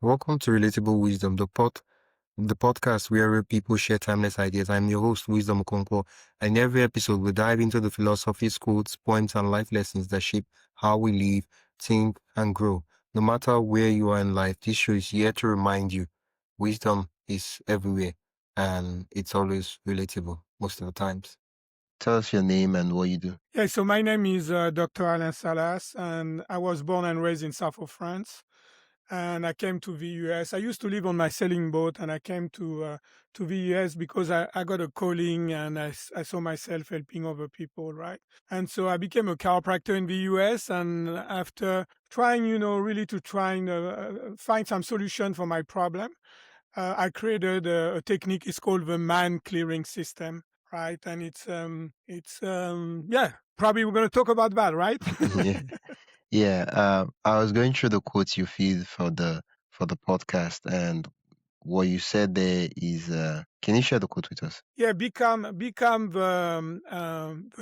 Welcome to Relatable Wisdom, the podcast where real people share timeless ideas. I'm your host, Wisdom Okonkwo, and in every episode we dive into the philosophies, quotes, points, and life lessons that shape how we live, think, and grow. No matter where you are in life, this show is here to remind you wisdom is everywhere, and it's always relatable most of the times. Tell us your name and what you do. Yeah, so my name is Dr. Alain Salas, and I was born and raised in south of France. And I came to the US. I used to live on my sailing boat, and I came to the US because I got a calling, and I saw myself helping other people, right? And so I became a chiropractor in the US. And after trying, really to try and find some solution for my problem, I created a technique. It's called the mind clearing system, right? And yeah, probably we're going to talk about that, right? Yeah. Yeah, I was going through the quotes you feed for the podcast, and what you said there is, can you share the quote with us? Yeah, become the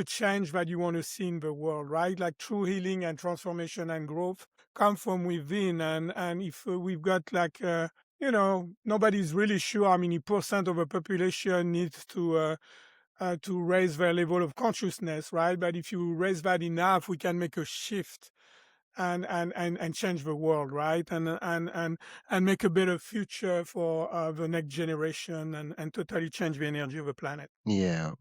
change that you want to see in the world, right? Like true healing and transformation and growth come from within. And if we've got like nobody's really sure how many percent of the population needs to raise their level of consciousness, right? But if you raise that enough, we can make a shift and change the world, right? And make a better future for the next generation and totally change the energy of the planet. Yeah,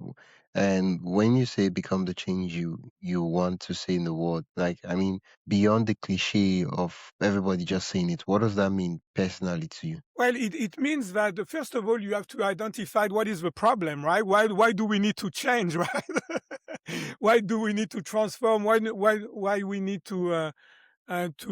and when you say become the change you want to see in the world, like I mean, beyond the cliche of everybody just saying it, what does that mean personally to you? Well, it means that first of all, you have to identify what is the problem, right? Why do we need to change, right? Why do we need to transform? Why we need to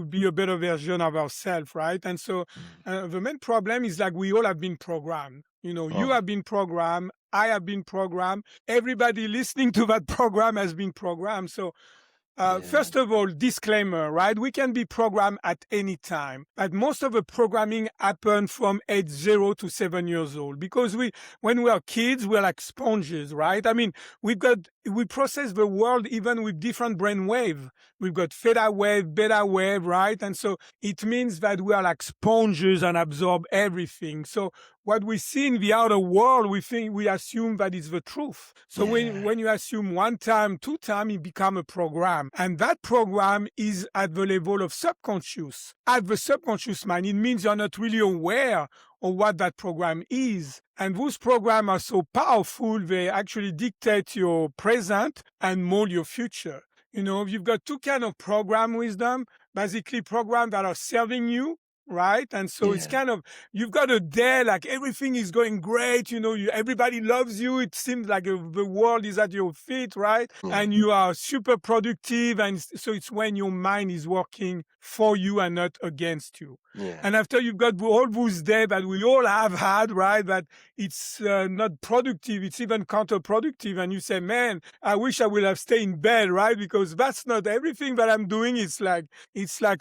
be a better version of ourselves, right? And so the main problem is like we all have been programmed. You Oh, have been programmed. I have been programmed. Everybody listening to that program has been programmed. So yeah, first of all, disclaimer, right? We can be programmed at any time, but most of the programming happens from age 0 to 7 years old because when we are kids, we're like sponges, right? I mean, we process the world even with different brain wave. We've got theta wave, beta wave, right? And so it means that we are like sponges and absorb everything. So what we see in the outer world, we assume that is the truth. So yeah, when you assume one time, two time, it become a program. And that program is at the level of subconscious. At the subconscious mind, it means you're not really aware of what that program is. And those programs are so powerful, they actually dictate your present and mold your future. You've got two kind of program wisdom, basically programs that are serving you, right? And so it's yeah, kind of, you've got a day like everything is going great, everybody loves you. It seems like the world is at your feet, right? yeah, And you are super productive. And so it's when your mind is working for you and not against you. yeah, And after you've got all those days that we all have had, right? That it's not productive. It's even counterproductive. And you say, man, I wish I would have stayed in bed, right? Because that's not everything that I'm doing. It's like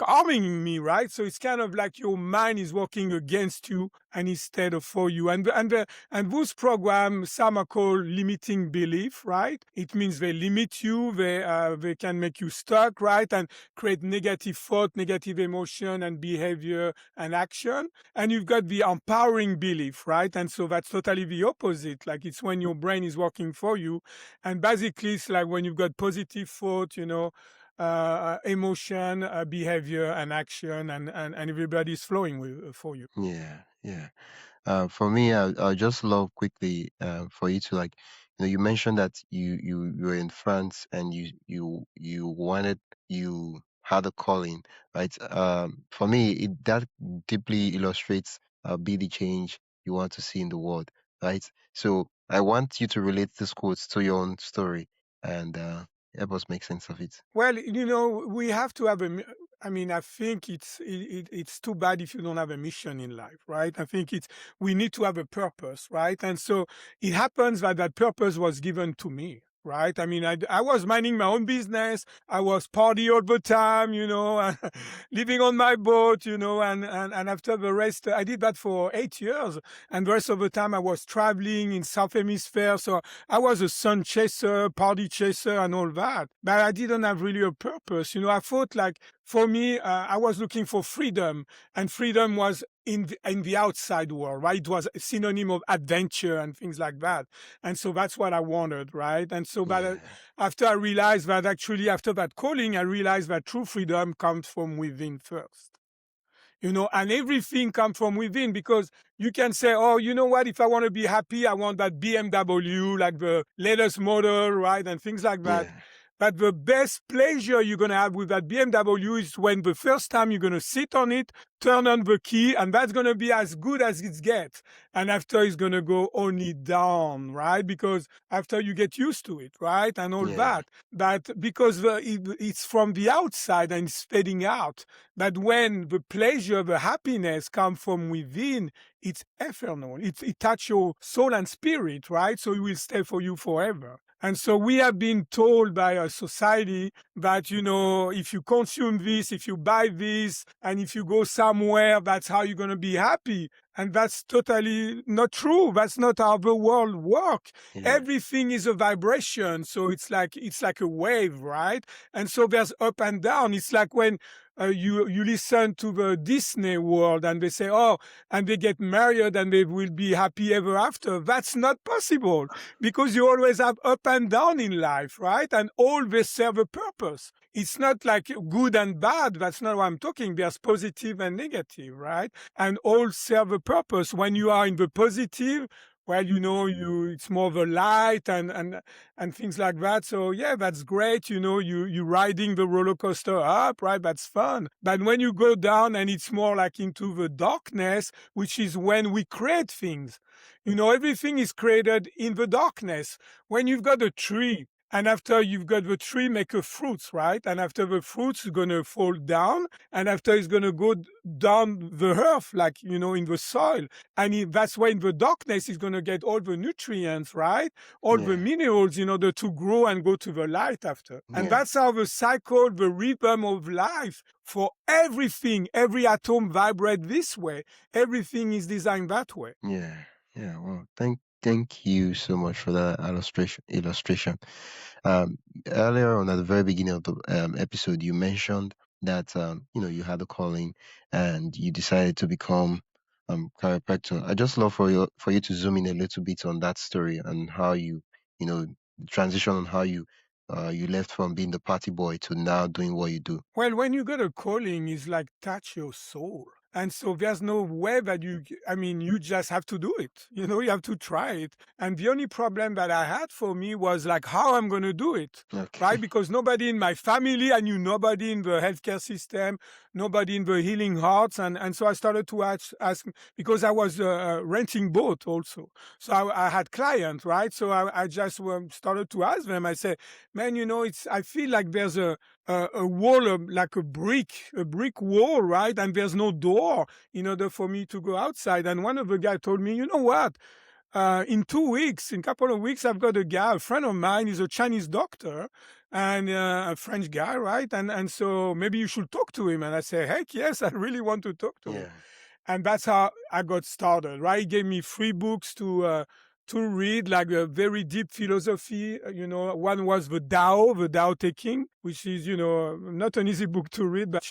harming me, right? So it's kind of like your mind is working against you and instead of for you. And those programs, some are called limiting belief, right? It means they limit you. They can make you stuck, right? And create negative thought, negative emotion and behavior and action. And you've got the empowering belief, right? And so that's totally the opposite. Like it's when your brain is working for you. And basically it's like when you've got positive thought, emotion, behavior, and action, and everybody's flowing for you. yeah, yeah. For me, I just love quickly for you to like, you mentioned that you were in France and you wanted you had a calling, right? For me, that deeply illustrates be the change you want to see in the world, right? So I want you to relate this quote to your own story and help us make sense of it. Well, we have to have I mean, I think it's too bad if you don't have a mission in life, right? I think we need to have a purpose, right? And so it happens that purpose was given to me, right? I mean, I was minding my own business. I was party all the time, living on my boat, and after the rest, I did that for 8 years. And the rest of the time I was traveling in South Hemisphere. So I was a sun chaser, party chaser, and all that. But I didn't have really a purpose. I thought like For me, I was looking for freedom, and freedom was in the outside world, right? It was a synonym of adventure and things like that, and so that's what I wanted, right? And so, but Yeah. after I realized that actually after that calling, I realized that true freedom comes from within first. And everything comes from within, because you can say, oh, you know what, if I want to be happy, I want that BMW, like the latest model, right, and things like that. Yeah. But the best pleasure you're going to have with that BMW is when the first time you're going to sit on it, turn on the key, and that's going to be as good as it gets. And after it's going to go only down, right? Because after you get used to it, right? And all Yeah. that. But because it's from the outside and it's fading out, that when the pleasure, the happiness come from within, it's ephemeral. It touches your soul and spirit, right? So it will stay for you forever. And so we have been told by our society that, if you consume this, if you buy this, and if you go somewhere, that's how you're going to be happy. And that's totally not true. That's not how the world works. Yeah. Everything is a vibration. So it's like a wave, right? And so there's up and down. It's like when you listen to the Disney world and they say, oh, and they get married and they will be happy ever after. That's not possible, because you always have up and down in life, right? And all they serve a purpose. It's not like good and bad. That's not what I'm talking. There's positive and negative, right? And all serve a purpose. When you are in the positive, well, it's more of a light and things like that. So yeah, that's great. You riding the roller coaster up, right? That's fun. But when you go down and it's more like into the darkness, which is when we create things. Everything is created in the darkness. When you've got a tree, and after you've got the tree, make a fruits, right? And after the fruits, going to fall down, and after it's going to go down the earth, like, in the soil. And that's why in the darkness, it's going to get all the nutrients, right? All the Yeah. minerals in order to grow and go to the light after. And Yeah. that's how the cycle, the rhythm of life for everything, every atom vibrate this way. Everything is designed that way. Yeah. Yeah. Well, thank you so much for that illustration. Um, Earlier on, at the very beginning of the episode, you mentioned that you had a calling and you decided to become chiropractor. I just love for you to zoom in a little bit on that story and how you know transition on how you left from being the party boy to now doing what you do. Well, when you got a calling, it's like touch your soul. And so there's no way that you just have to do it. You have to try it. And the only problem that I had for me was like how I'm going to do it, right? Okay. Because nobody in my family, I knew nobody in the healthcare system, nobody in the healing hearts. And so I started to ask because I was renting boat also. So I had clients, right? So I just started to ask them. I said, man, I feel like there's a wall, like a brick wall, right? And there's no door in order for me to go outside. And one of the guys told me, you know what? In 2 weeks, in a couple of weeks, I've got a friend of mine, is a Chinese doctor and a French guy, right? And so maybe you should talk to him. And I say, heck yes, I really want to talk to him. Yeah. And that's how I got started, right? He gave me 3 books to read, like a very deep philosophy. One was the Tao Taking, which is, not an easy book to read, but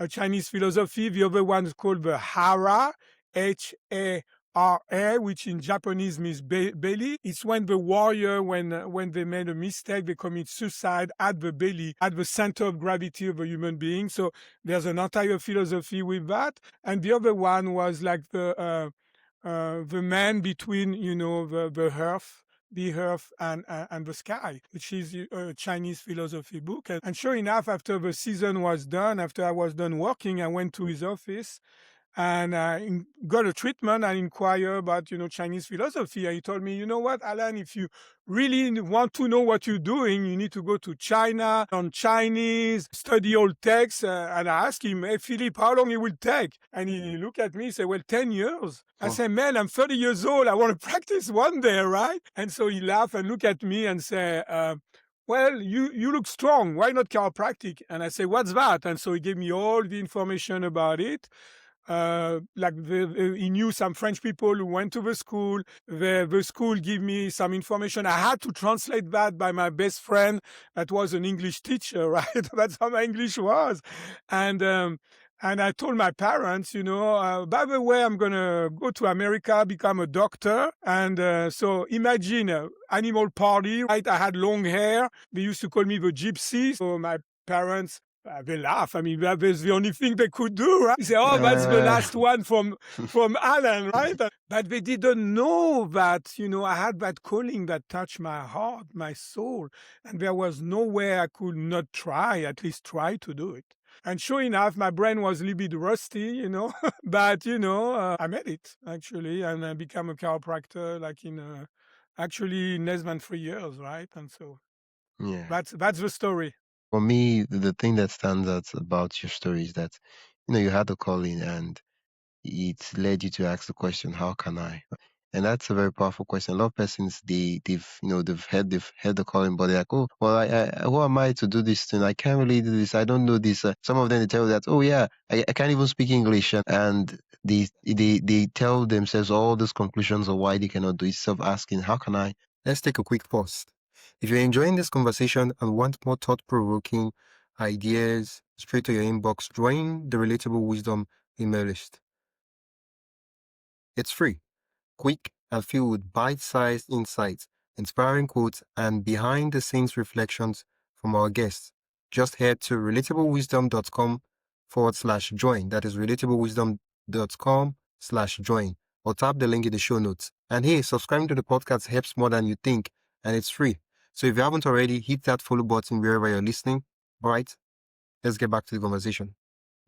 a Chinese philosophy. The other one is called the Hara, Hara, which in Japanese means belly. It's when the warrior, when they made a mistake, they commit suicide at the belly, at the center of gravity of a human being. So there's an entire philosophy with that. And the other one was like the man between, the earth and the sky, which is a Chinese philosophy book. And sure enough, after the season was done, after I was done working, I went to his office and got a treatment and inquire about, Chinese philosophy. And he told me, you know what, Alan, if you really want to know what you're doing, you need to go to China, on Chinese, study old texts. And I asked him, hey, Philip, how long it will take? And he looked at me and said, well, 10 years. I Oh. said, man, I'm 30 years old. I want to practice one day, right? And so he laughed and looked at me and said, well, you look strong. Why not chiropractic? And I said, what's that? And so he gave me all the information about it. he knew some French people who went to the school. The school gave me some information. I had to translate that by my best friend that was an English teacher, right? That's how my English was. And I told my parents, by the way, I'm going to go to America, become a doctor. And so imagine animal party, right? I had long hair. They used to call me the gypsy. So my parents, they laugh. I mean, that was the only thing they could do, right? They say, oh, that's the last one from Alan, right? But they didn't know that, I had that calling that touched my heart, my soul. And there was no way I could not try, at least try to do it. And sure enough, my brain was a little bit rusty, but, I made it actually. And I became a chiropractor like in actually less than 3 years, right? And so Yeah. that's the story. For me, the thing that stands out about your story is that, you had the calling and it led you to ask the question, how can I? And that's a very powerful question. A lot of persons, they've heard the calling, but they're like, oh, well, who am I to do this thing? I can't really do this. I don't know this. Some of them, they tell you that, oh yeah, I can't even speak English, and they tell themselves all these conclusions of why they cannot do it. Instead of asking, how can I? Let's take a quick pause. If you're enjoying this conversation and want more thought-provoking ideas straight to your inbox, join the Relatable Wisdom email list. It's free, quick, and filled with bite-sized insights, inspiring quotes, and behind-the-scenes reflections from our guests. Just head to relatablewisdom.com/join. That is relatablewisdom.com/join. Or tap the link in the show notes. And hey, subscribing to the podcast helps more than you think, and it's free. So if you haven't already, hit that follow button wherever you're listening. All right, let's get back to the conversation.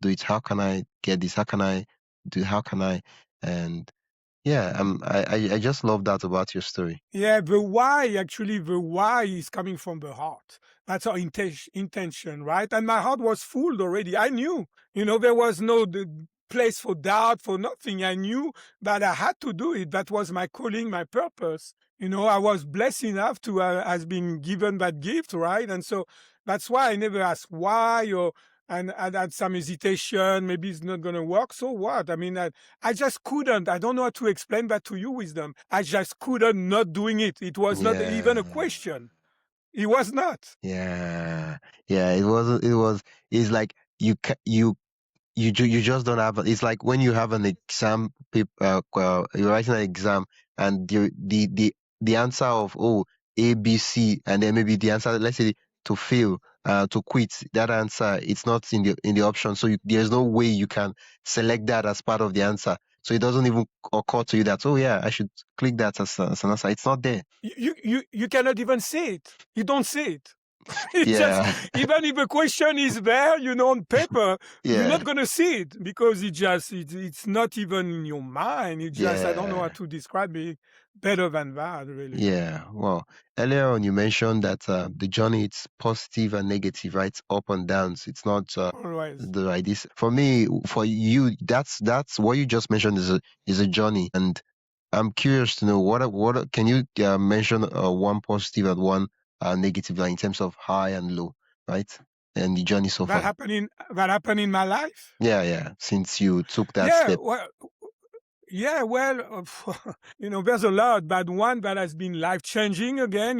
Do it. How can I get this? How can I do? How can I? And yeah, I just love that about your story. Yeah, the why is coming from the heart. That's our intention, right? And my heart was full already. I knew, there was no place for doubt, for nothing. I knew that I had to do it. That was my calling, my purpose. I was blessed enough to has been given that gift, right? And so that's why I never asked why and I had some hesitation. Maybe it's not going to work. So what? I mean, I just couldn't. I don't know how to explain that to you, Wisdom. I just couldn't not doing it. It was not even a question. It was not. Yeah, yeah. It wasn't. It was. It's like you just don't have. It's like when you have an exam, you're writing an exam, and the answer of A, B, C, and then maybe the answer, let's say, to fail, to quit. That answer, it's not in the option, so there's no way you can select that as part of the answer. So it doesn't even occur to you that, oh yeah, I should click that as an answer. It's not there. You cannot even see it. You don't see it. It's Yeah, just, even if a question is there, on paper, you're yeah, not going to see it because it's not even in your mind. It just, I don't know how yeah. to describe it better than that, really. Yeah, well, earlier on you mentioned that the journey, it's positive and negative, right? Up and downs. It's not Always. the right. This for me, for you, that's what you just mentioned is a journey, and I'm curious to know what can you mention one positive and one negative, like in terms of high and low, right? And the journey so far. That happened in my life. Yeah, yeah. Since you took that Yeah, step. well, yeah, well, there's a lot, but one that has been life changing again.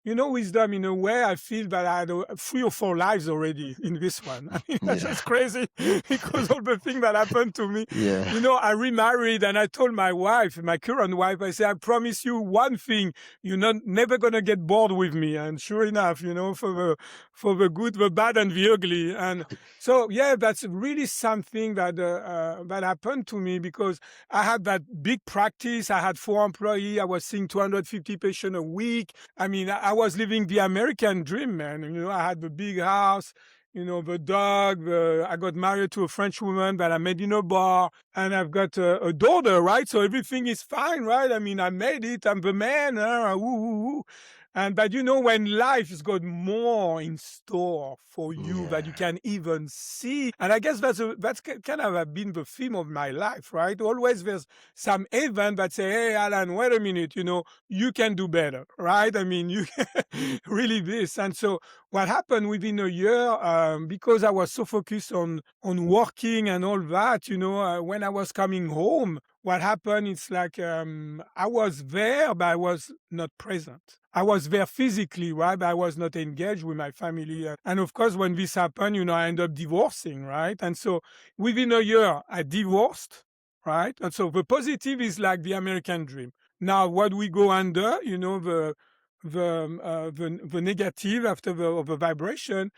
Wisdom. In a way, I feel that I had 3 or 4 lives already in this one. I mean, that's Yeah, just crazy because all the things that happened to me. yeah, I remarried and I told my wife, my current wife, I said, I promise you one thing, you're never gonna get bored with me. And sure enough, for the good, the bad, and the ugly. And so, yeah, that's really something that happened to me because I had that big practice. I had 4 employees. I was seeing 250 patients a week. I mean, I was living the American dream, man. I had the big house, the dog. I got married to a French woman that I met in a bar, and I've got a daughter, right? So everything is fine, right? I mean, I made it. I'm the man. But when life has got more in store for you that you yeah, can even see, and I guess that's kind of been the theme of my life, right? Always there's some event that say, "Hey, Alan, wait a minute, you can do better," right? I mean, you really this, and so what happened within a year, because I was so focused on working and all that, when I was coming home, what happened, it's like, I was there, but I was not present. I was there physically, right? But I was not engaged with my family. And of course, when this happened, I ended up divorcing, right? And so within a year, I divorced, right? And so the positive is like the American dream. Now, what we go under, the negative after the vibration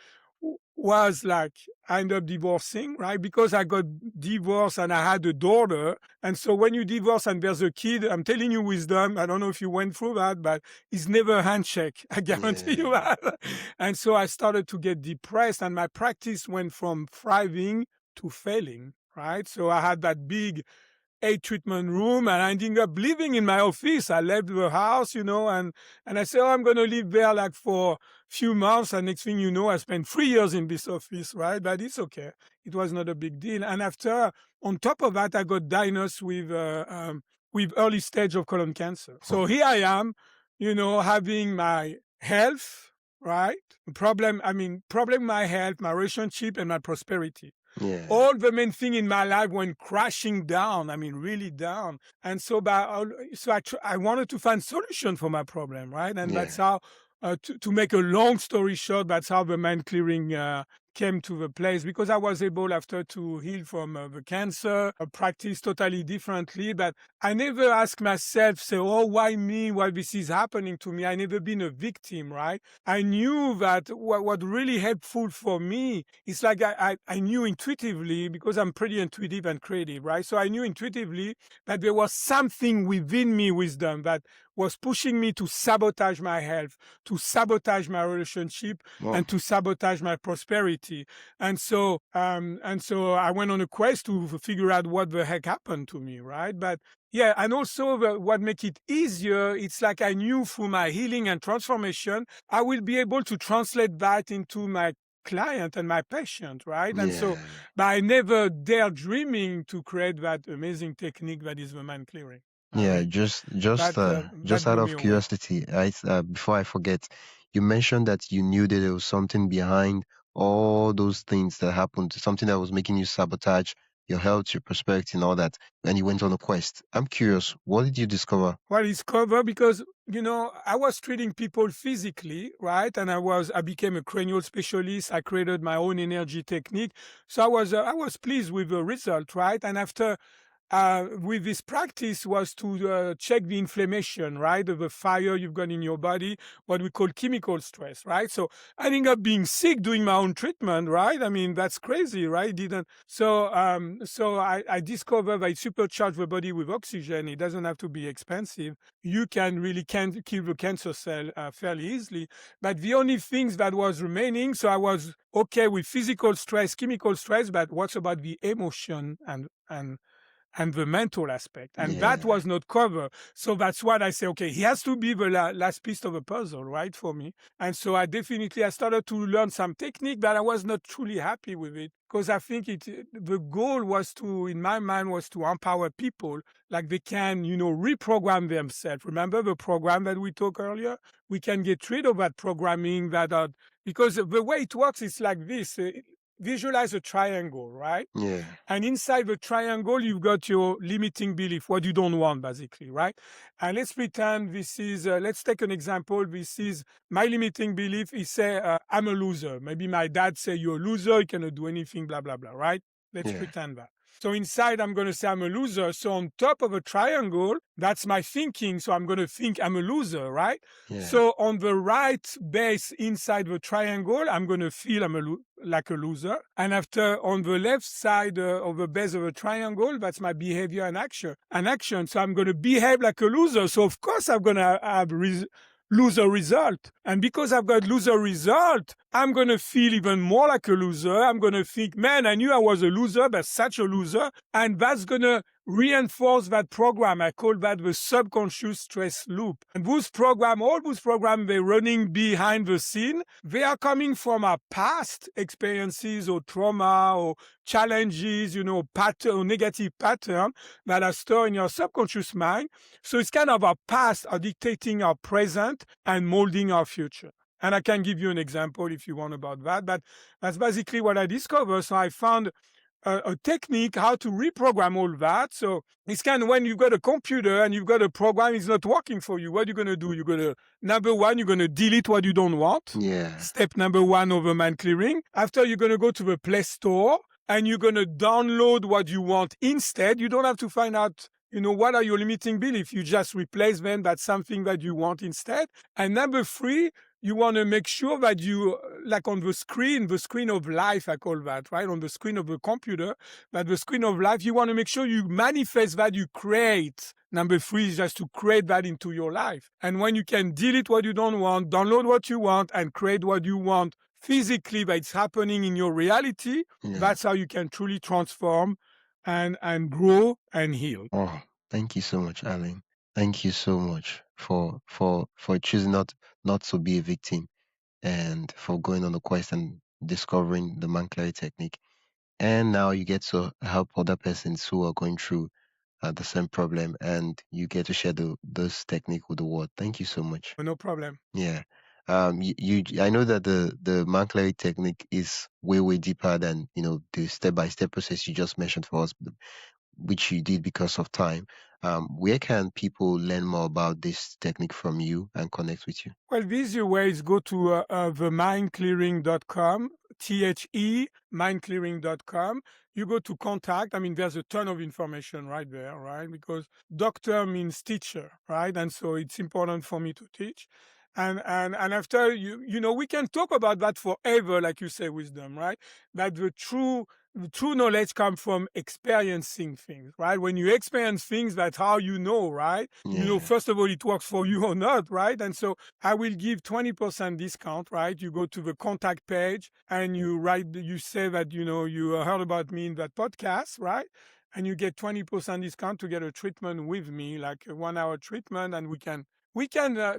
was like I ended up divorcing, right? Because I got divorced and I had a daughter. And so when you divorce and there's a kid, I'm telling you wisdom, I don't know if you went through that, but it's never a handshake. I guarantee you Yeah. that. And so I started to get depressed and my practice went from thriving to failing, right? So I had that big 8 treatment room and I ended up living in my office. I left the house, and I said, oh, I'm going to live there like for a few months. And next thing you know, I spent 3 years in this office, right? But it's okay. It was not a big deal. And after, on top of that, I got diagnosed with early stage of colon cancer. So here I am, having my health, right? Problem my health, my relationship, and my prosperity. Yeah. All the main thing in my life went crashing down. I mean, really down. And so, I wanted to find solution for my problem, right? And Yeah. that's how, to make a long story short, that's how the mind clearing came to the place, because I was able after to heal from the cancer, practice totally differently. But I never asked myself, say, oh, why me? Why this is happening to me? I never been a victim, right? I knew that what really helpful for me is like I knew intuitively, because I'm pretty intuitive and creative, right? So I knew intuitively that there was something within me, wisdom, that was pushing me to sabotage my health, to sabotage my relationship, Well, and to sabotage my prosperity. And so I went on a quest to figure out what the heck happened to me, right? But yeah, and also what make it easier, it's like I knew through my healing and transformation, I will be able to translate that into my client and my patient, right? And so, yeah. but I never dare dreaming to create that amazing technique that is the mind clearing. I Yeah, mean, just that out blew me of away. curiosity, before I forget, you mentioned that you knew that there was something behind all those things that happened, something that was making you sabotage your health, your prosperity, and all that, and you went on a quest. I'm curious, what did you discover? Well, it's cover because I was treating people physically, right? And I became a cranial specialist. I created my own energy technique, so I was pleased with the result, right? And after, with this practice was to check the inflammation, right, of the fire you've got in your body, what we call chemical stress, right? So I ended up being sick doing my own treatment, right? I mean, that's crazy, right? Didn't so I discovered that supercharge the body with oxygen. It doesn't have to be expensive. You can kill the cancer cell fairly easily. But the only things that was remaining, so I was okay with physical stress, chemical stress, but what's about the emotion and the mental aspect. And that Yeah, was not covered. So that's what I say, okay, he has to be the last piece of the puzzle, right, for me. And so I started to learn some technique, but I was not truly happy with it, because I think the goal was in my mind, was to empower people, like they can, reprogram themselves. Remember the program that we talked earlier? We can get rid of that programming because the way it works is like this. Visualize a triangle, right? yeah, And inside the triangle, you've got your limiting belief, what you don't want, basically, right? And let's pretend let's take an example. This is my limiting belief is say, I'm a loser. Maybe my dad say, you're a loser, you cannot do anything, blah, blah, blah, right? Let's yeah, pretend that. So inside, I'm going to say I'm a loser. So on top of a triangle, that's my thinking. So I'm going to think I'm a loser, right? yeah, So on the right base inside the triangle, I'm going to feel like a loser. And after on the left side of the base of a triangle, that's my behavior and action. So I'm going to behave like a loser. So of course I'm going to have loser result. And because I've got loser result, I'm going to feel even more like a loser. I'm going to think, man, I knew I was a loser, but such a loser. And that's going to reinforce that program. I call that the subconscious stress loop. And all those programs, they're running behind the scene. They are coming from our past experiences or trauma or challenges, pattern, negative pattern that are stored in your subconscious mind. So it's kind of our past are dictating our present and molding our future. And I can give you an example if you want about that. But that's basically what I discovered. So I found a technique how to reprogram all that. So it's kind of when you've got a computer and you've got a program, it's not working for you. What are you going to do? You're going to, number one, you're going to delete what you don't want. Yeah. Step number one over mind clearing. After, you're going to go to the Play Store and you're going to download what you want instead. You don't have to find out, what are your limiting beliefs. You just replace them. That's something that you want instead. And number three, you want to make sure that you, like on the screen of life, I call that, right? On the screen of the computer, but the screen of life, you want to make sure you manifest that you create. Number three is just to create that into your life. And when you can delete what you don't want, download what you want, and create what you want physically, that it's happening in your reality, that's how you can truly transform and grow and heal. Oh, thank you so much, Alain. Thank you so much for choosing not to be a victim and for going on the quest and discovering the man clarity technique. And now you get to help other persons who are going through the same problem, and you get to share this technique with the world. Thank you so much. No problem. Yeah. I know that the man clarity technique is way deeper than the step by step process you just mentioned for us, which you did because of time. Where can people learn more about this technique from you and connect with you? Well, the easier way is go to themindclearing.com, THE, mindclearing.com. You go to contact. I mean, there's a ton of information right there, right? Because doctor means teacher, right? And so it's important for me to teach. And after we can talk about that forever, like you say, wisdom, right? That the true knowledge comes from experiencing things, right? When you experience things, that's how you know, right? First of all, it works for you or not, right? And so I will give 20% discount, right? You go to the contact page and you say that, you heard about me in that podcast, right? And you get 20% discount to get a treatment with me, like a 1 hour treatment. And we can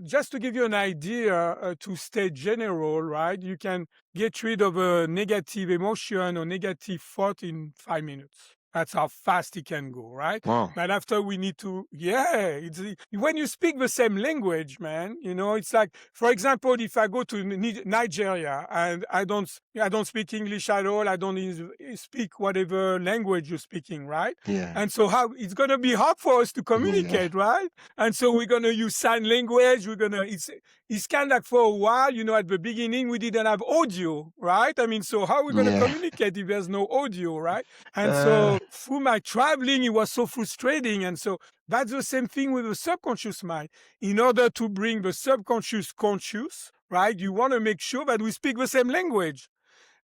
just to give you an idea, to stay general, right? You can get rid of a negative emotion or negative thought in 5 minutes. That's how fast it can go, right? Wow. But after we need to, when you speak the same language, man, it's like, for example, if I go to Nigeria and I don't speak English at all, I don't speak whatever language you're speaking, right? Yeah. And so how it's gonna be hard for us to communicate, right? And so we're gonna use sign language. It's kind of like for a while, at the beginning we didn't have audio, right? I mean, so how are we gonna communicate if there's no audio, right? And so through my traveling, it was so frustrating. And so that's the same thing with the subconscious mind. In order to bring the subconscious conscious, right, you want to make sure that we speak the same language.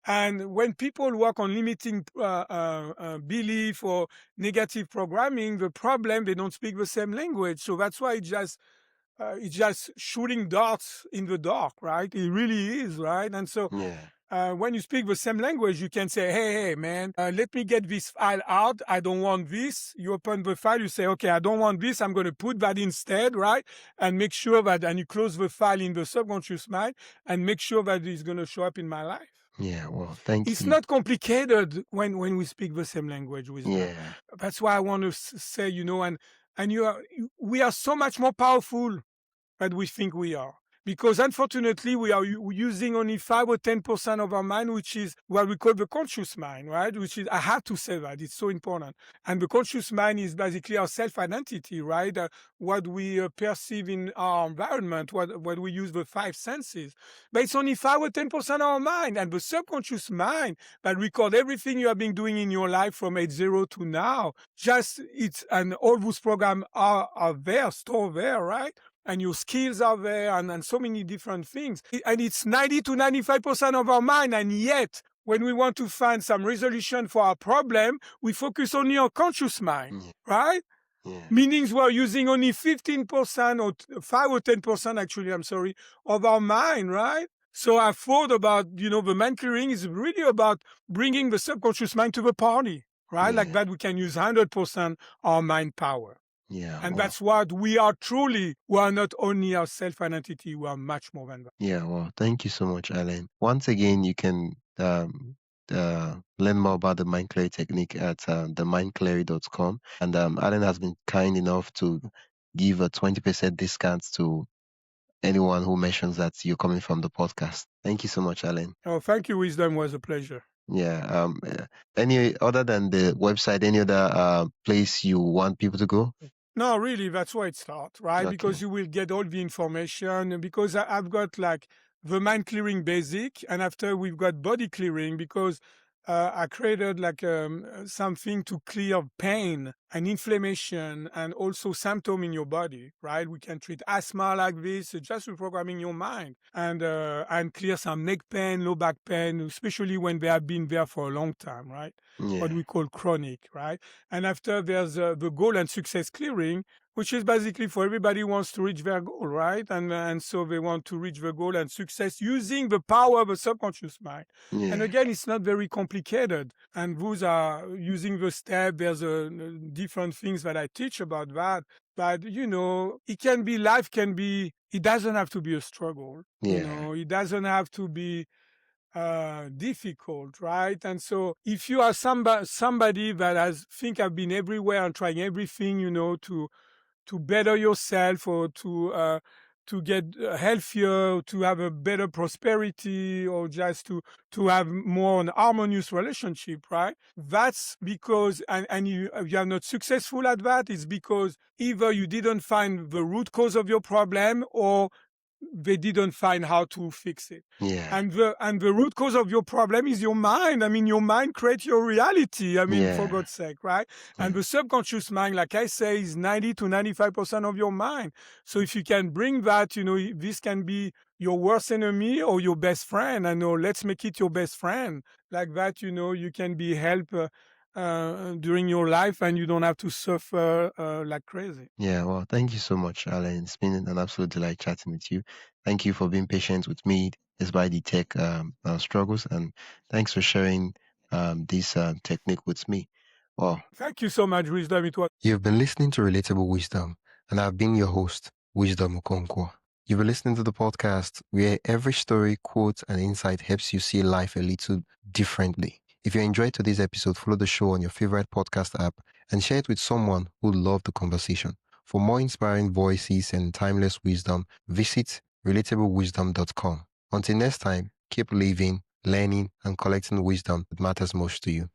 And when people work on limiting belief or negative programming, the problem, they don't speak the same language. So that's why it's just shooting darts in the dark, right? It really is, right? And so when you speak the same language, you can say, hey, man, let me get this file out. I don't want this. You open the file, you say, okay, I don't want this. I'm going to put that instead, right? And make sure that, and you close the file in the subconscious mind and make sure that it's going to show up in my life. Yeah, well, thank you. It's not complicated when we speak the same language with them. That's why I want to say, we are so much more powerful than we think we are. Because unfortunately, we are using only 5 or 10% of our mind, which is what we call the conscious mind, right? Which is, I have to say that, it's so important. And the conscious mind is basically our self-identity, right? What we perceive in our environment, what we use the 5 senses. But it's only 5 or 10% of our mind. And the subconscious mind that record everything you have been doing in your life from age 0 to now, and all those programs are there, stored there, right? And your skills are there, and so many different things. And it's 90 to 95% of our mind. And yet, when we want to find some resolution for our problem, we focus only on conscious mind, right? Meaning we're using only 15% or 5 or 10%, actually, of our mind, right? So I thought about, the mind clearing is really about bringing the subconscious mind to the party, right? Like that we can use 100% our mind power. And that's what we are truly. We are not only our self-identity, we are much more than that. Yeah, well, thank you so much, Alain. Once again, you can learn more about the Mind Clarity technique at themindclarity.com. And Alain has been kind enough to give a 20% discount to anyone who mentions that you're coming from the podcast. Thank you so much, Alain. Oh, thank you, Wisdom. Was a pleasure. Yeah. Any other than the website, any other place you want people to go? No, really, that's where it starts, right? Okay. Because you will get all the information. And because I've got like the mind clearing basic, and after we've got body clearing because I created like something to clear pain and inflammation and also symptom in your body, right? We can treat asthma like this, just reprogramming your mind and clear some neck pain, low back pain, especially when they have been there for a long time, right? What Yeah. we call chronic, right? And after there's the goal and success clearing, which is basically for everybody who wants to reach their goal, right? And so they want to reach the goal and success using the power of the subconscious mind. And Yeah. again, it's not very complicated. And those are using the step. There's different things that I teach about that. But it can be life can be. It doesn't have to be a struggle. Yeah. It doesn't have to be difficult, right? And so if you are somebody that has think I've been everywhere and trying everything, to better yourself or to get healthier, to have a better prosperity, or just to have more an harmonious relationship, right? That's because and you are not successful at that. It's because either you didn't find the root cause of your problem or they didn't find how to fix it. Yeah. And the root cause of your problem is your mind. I mean, your mind creates your reality. I mean, for Yeah. God's sake, right? And Yeah. the subconscious mind, like I say, is 90 to 95% of your mind. So if you can bring that, this can be your worst enemy or your best friend. I know, let's make it your best friend. Like that, you can be helped during your life and you don't have to suffer like crazy. Yeah, well, thank you so much, Alan. It's been an absolute delight chatting with you. Thank you for being patient with me despite the tech struggles, and thanks for sharing this technique with me. Well, Thank you so much, Wisdom. It was you've been listening to Relatable Wisdom, and I've been your host, Wisdom Okonkwo. You've been listening to the podcast where every story, quote, and insight helps you see life a little differently. If you enjoyed today's episode, follow the show on your favorite podcast app and share it with someone who loved the conversation. For more inspiring voices and timeless wisdom, visit relatablewisdom.com. Until next time, keep living, learning, and collecting wisdom that matters most to you.